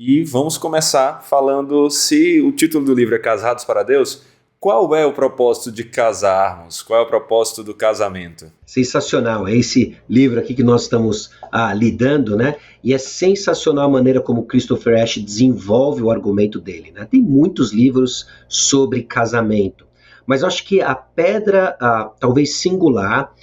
E vamos começar falando, se o título do livro é Casados para Deus, qual é o propósito de casarmos? Qual é o propósito do casamento? Sensacional, é esse livro aqui que nós estamos lidando, né? E é sensacional a maneira como Christopher Ash desenvolve o argumento dele, né? Tem muitos livros sobre casamento, mas eu acho que a pedra, talvez singular,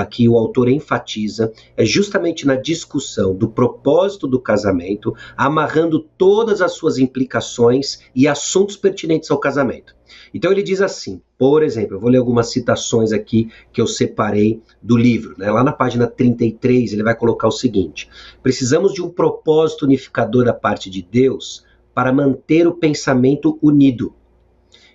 que o autor enfatiza, é justamente na discussão do propósito do casamento, amarrando todas as suas implicações e assuntos pertinentes ao casamento. Então ele diz assim, por exemplo, eu vou ler algumas citações aqui que eu separei do livro, né? Lá na página 33 ele vai colocar o seguinte: precisamos de um propósito unificador da parte de Deus para manter o pensamento unido.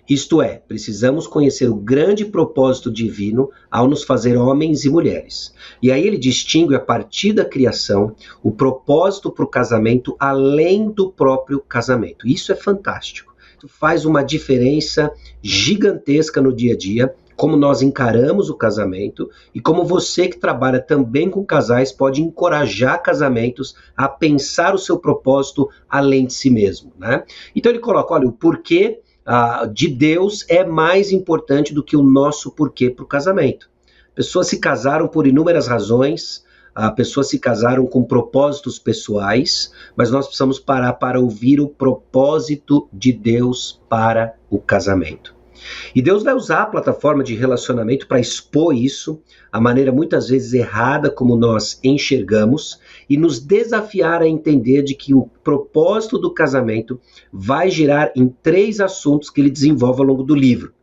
Isto é, precisamos conhecer o grande propósito divino ao nos fazer homens e mulheres. E aí ele distingue a partir da criação o propósito para o casamento além do próprio casamento. Isso é fantástico. Faz uma diferença gigantesca no dia a dia, como nós encaramos o casamento e como você que trabalha também com casais pode encorajar casamentos a pensar o seu propósito além de si mesmo, né? Então ele coloca, olha, o porquê de Deus é mais importante do que o nosso porquê para o casamento. Pessoas se casaram por inúmeras razões, pessoas se casaram com propósitos pessoais, mas nós precisamos parar para ouvir o propósito de Deus para o casamento. E Deus vai usar a plataforma de relacionamento para expor isso, a maneira muitas vezes errada como nós enxergamos, e nos desafiar a entender de que o propósito do casamento vai girar em 3 assuntos que ele desenvolve ao longo do livro.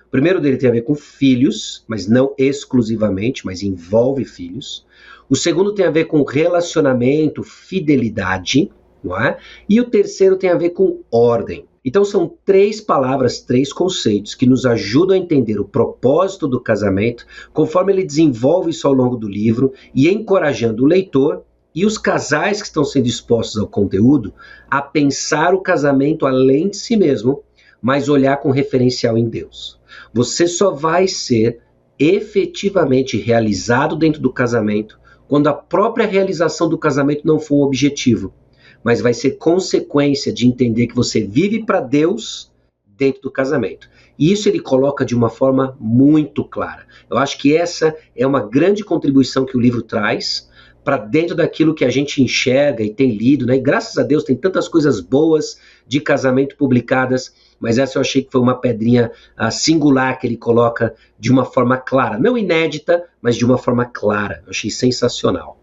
O primeiro dele tem a ver com filhos, mas não exclusivamente, mas envolve filhos. O segundo tem a ver com relacionamento, fidelidade, não é? E o terceiro tem a ver com ordem. Então são 3 palavras, 3 conceitos que nos ajudam a entender o propósito do casamento, conforme ele desenvolve isso ao longo do livro e encorajando o leitor e os casais que estão sendo expostos ao conteúdo a pensar o casamento além de si mesmo, mas olhar com referencial em Deus. Você só vai ser efetivamente realizado dentro do casamento quando a própria realização do casamento não for um objetivo, mas vai ser consequência de entender que você vive para Deus dentro do casamento. E isso ele coloca de uma forma muito clara. Eu acho que essa é uma grande contribuição que o livro traz para dentro daquilo que a gente enxerga e tem lido, né? E graças a Deus tem tantas coisas boas de casamento publicadas, mas essa eu achei que foi uma pedrinha singular que ele coloca de uma forma clara, não inédita, mas de uma forma clara. Eu achei sensacional.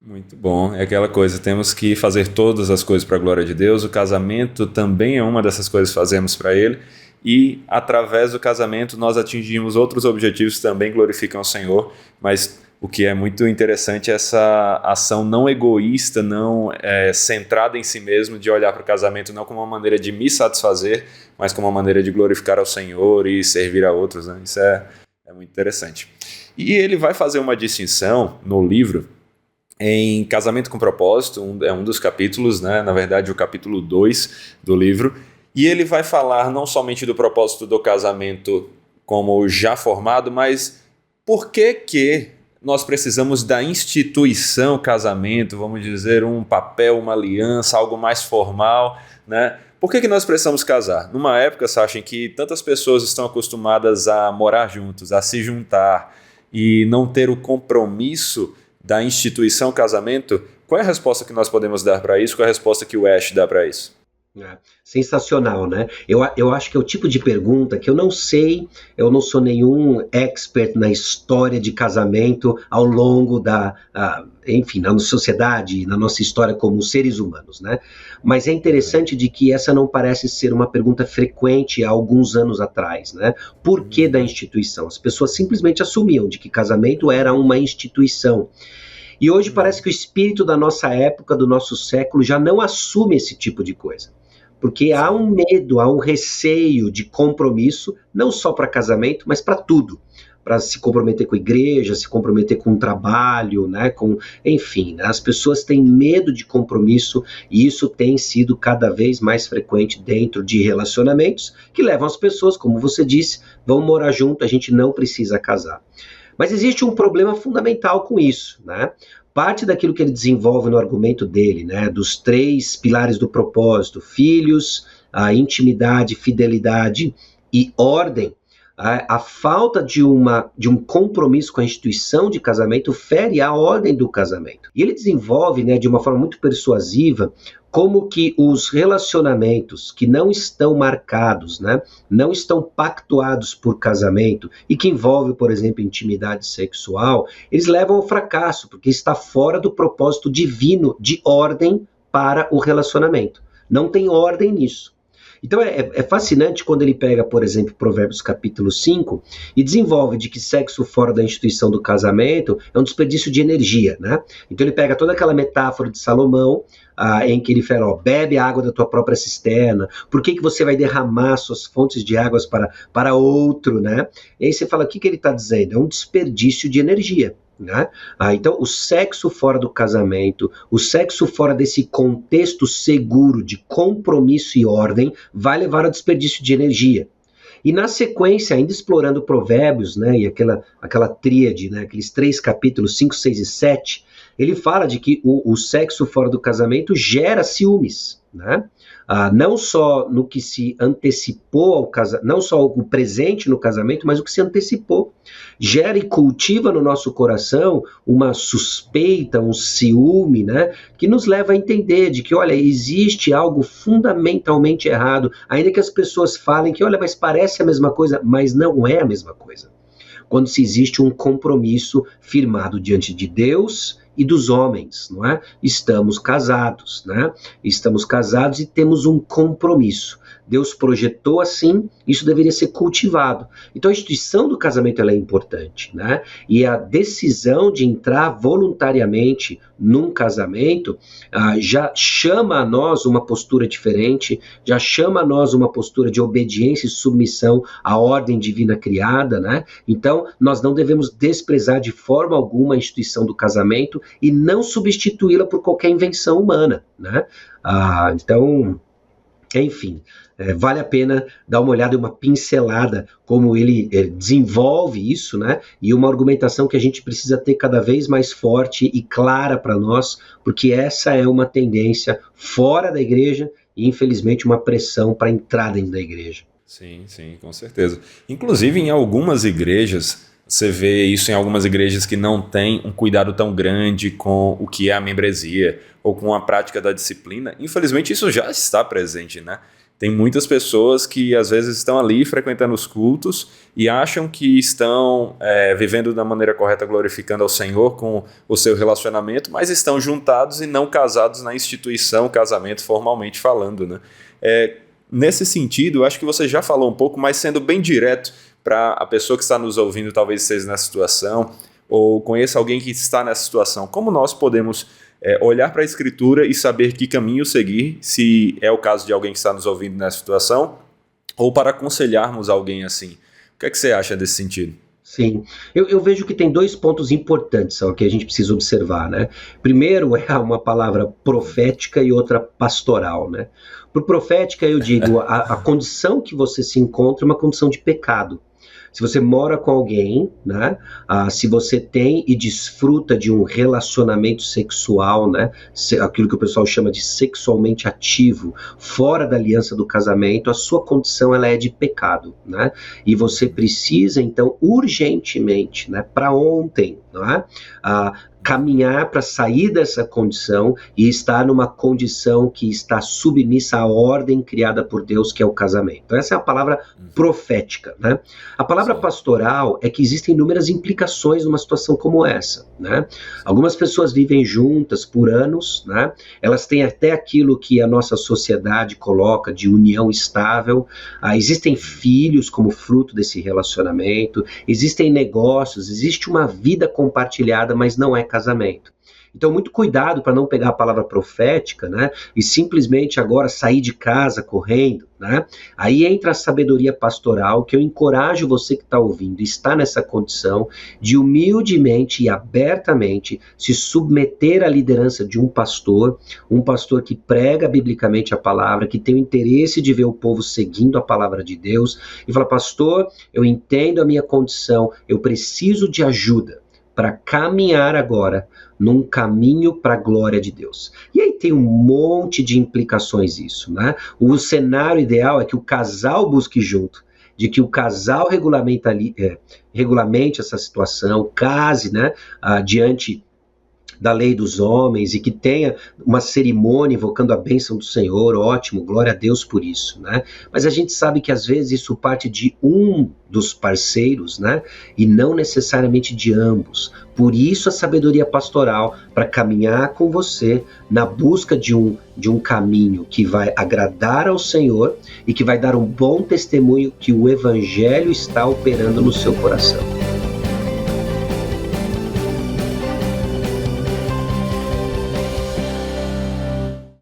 Muito bom, é aquela coisa, temos que fazer todas as coisas para a glória de Deus, o casamento também é uma dessas coisas que fazemos para Ele, e através do casamento nós atingimos outros objetivos que também glorificam o Senhor, mas o que é muito interessante é essa ação não egoísta, não centrada em si mesmo, de olhar para o casamento não como uma maneira de me satisfazer, mas como uma maneira de glorificar ao Senhor e servir a outros, né? Isso é muito interessante. E ele vai fazer uma distinção no livro em Casamento com Propósito, é um dos capítulos, né? Na verdade o capítulo 2 do livro, e ele vai falar não somente do propósito do casamento como já formado, mas por que nós precisamos da instituição casamento, vamos dizer, um papel, uma aliança, algo mais formal, né? Por que nós precisamos casar? Numa época, Sasha, em que tantas pessoas estão acostumadas a morar juntos, a se juntar e não ter o compromisso da instituição casamento, qual é a resposta que nós podemos dar para isso? Qual é a resposta que o Ash dá para isso? Sensacional, né? Eu acho que é o tipo de pergunta que eu não sei, eu não sou nenhum expert na história de casamento ao longo enfim, na sociedade, na nossa história como seres humanos, né? Mas é interessante de que essa não parece ser uma pergunta frequente há alguns anos atrás, né? Por que da instituição? As pessoas simplesmente assumiam de que casamento era uma instituição. E hoje parece que o espírito da nossa época, do nosso século, já não assume esse tipo de coisa. Porque há um medo, há um receio de compromisso, não só para casamento, mas para tudo. Para se comprometer com a igreja, se comprometer com o trabalho, né? Enfim, né? As pessoas têm medo de compromisso e isso tem sido cada vez mais frequente dentro de relacionamentos que levam as pessoas, como você disse, vão morar junto, a gente não precisa casar. Mas existe um problema fundamental com isso, né? parte daquilo que ele desenvolve no argumento dele, né, dos 3 pilares do propósito, filhos, a intimidade, fidelidade e ordem, a falta de um compromisso com a instituição de casamento fere a ordem do casamento. E ele desenvolve, né, de uma forma muito persuasiva, como que os relacionamentos que não estão marcados, né, não estão pactuados por casamento e que envolvem, por exemplo, intimidade sexual, eles levam ao fracasso, porque está fora do propósito divino de ordem para o relacionamento. Não tem ordem nisso. Então é fascinante quando ele pega, por exemplo, Provérbios capítulo 5 e desenvolve de que sexo fora da instituição do casamento é um desperdício de energia, né? Então ele pega toda aquela metáfora de Salomão, em que ele fala, ó, bebe a água da tua própria cisterna, por que você vai derramar suas fontes de águas para outro, né? E aí você fala, o que ele está dizendo? É um desperdício de energia. Né? Então, o sexo fora do casamento, o sexo fora desse contexto seguro de compromisso e ordem, vai levar ao desperdício de energia. E na sequência, ainda explorando Provérbios, né, e aquela tríade, né, aqueles 3 capítulos, 5, 6 e 7, ele fala de que o sexo fora do casamento gera ciúmes, né? Não só no que se antecipou ao casamento, não só o presente no casamento, mas o que se antecipou. Gera e cultiva no nosso coração uma suspeita, um ciúme, né, que nos leva a entender de que, olha, existe algo fundamentalmente errado, ainda que as pessoas falem que, olha, mas parece a mesma coisa, mas não é a mesma coisa. Quando se existe um compromisso firmado diante de Deus e dos homens, não é? Estamos casados, né? Estamos casados e temos um compromisso. Deus projetou assim, isso deveria ser cultivado. Então a instituição do casamento ela é importante, né? E a decisão de entrar voluntariamente num casamento já chama a nós uma postura diferente, já chama a nós uma postura de obediência e submissão à ordem divina criada, né? Então nós não devemos desprezar de forma alguma a instituição do casamento e não substituí-la por qualquer invenção humana, né? Então, enfim, vale a pena dar uma olhada e uma pincelada como ele desenvolve isso, né? E uma argumentação que a gente precisa ter cada vez mais forte e clara para nós, porque essa é uma tendência fora da igreja e, infelizmente, uma pressão para entrar dentro da igreja. Sim, sim, com certeza. Inclusive, em algumas igrejas, você vê isso em algumas igrejas que não têm um cuidado tão grande com o que é a membresia ou com a prática da disciplina. Infelizmente, isso já está presente, né? Tem muitas pessoas que às vezes estão ali frequentando os cultos e acham que estão vivendo da maneira correta, glorificando ao Senhor com o seu relacionamento, mas estão juntados e não casados na instituição casamento formalmente falando, né? Nesse sentido, acho que você já falou um pouco, mas sendo bem direto para a pessoa que está nos ouvindo, talvez esteja nessa situação, ou conheça alguém que está nessa situação, como nós podemos olhar para a Escritura e saber que caminho seguir, se é o caso de alguém que está nos ouvindo nessa situação, ou para aconselharmos alguém assim. O que é que você acha desse sentido? Sim, eu vejo que tem 2 pontos importantes que a gente precisa observar, né? Primeiro é uma palavra profética e outra pastoral, né? Por profética eu digo, a condição que você se encontra é uma condição de pecado. Se você mora com alguém, né, se você tem e desfruta de um relacionamento sexual, né, aquilo que o pessoal chama de sexualmente ativo, fora da aliança do casamento, a sua condição ela é de pecado, né? E você precisa, então, urgentemente, né, para ontem, não é? Caminhar para sair dessa condição e estar numa condição que está submissa à ordem criada por Deus, que é o casamento. Então, essa é a palavra profética, né? A palavra pastoral é que existem inúmeras implicações numa situação como essa, né? Algumas pessoas vivem juntas por anos, né? Elas têm até aquilo que a nossa sociedade coloca de união estável. Existem filhos como fruto desse relacionamento, existem negócios, existe uma vida compartilhada, mas não é casamento. Então, muito cuidado para não pegar a palavra profética, né, e simplesmente agora sair de casa correndo, né? Aí entra a sabedoria pastoral, que eu encorajo você que está ouvindo, está nessa condição de humildemente e abertamente se submeter à liderança de um pastor que prega biblicamente a palavra, que tem o interesse de ver o povo seguindo a palavra de Deus, e fala, pastor, eu entendo a minha condição, eu preciso de ajuda. para caminhar agora num caminho para a glória de Deus. E aí tem um monte de implicações isso, né? O cenário ideal é que o casal busque junto, de que o casal regulamente essa situação, case, né, diante da lei dos homens, e que tenha uma cerimônia invocando a bênção do Senhor. Ótimo, glória a Deus por isso, né? Mas a gente sabe que às vezes isso parte de um dos parceiros, né? E não necessariamente de ambos. Por isso a sabedoria pastoral, para caminhar com você na busca de um caminho que vai agradar ao Senhor e que vai dar um bom testemunho que o Evangelho está operando no seu coração.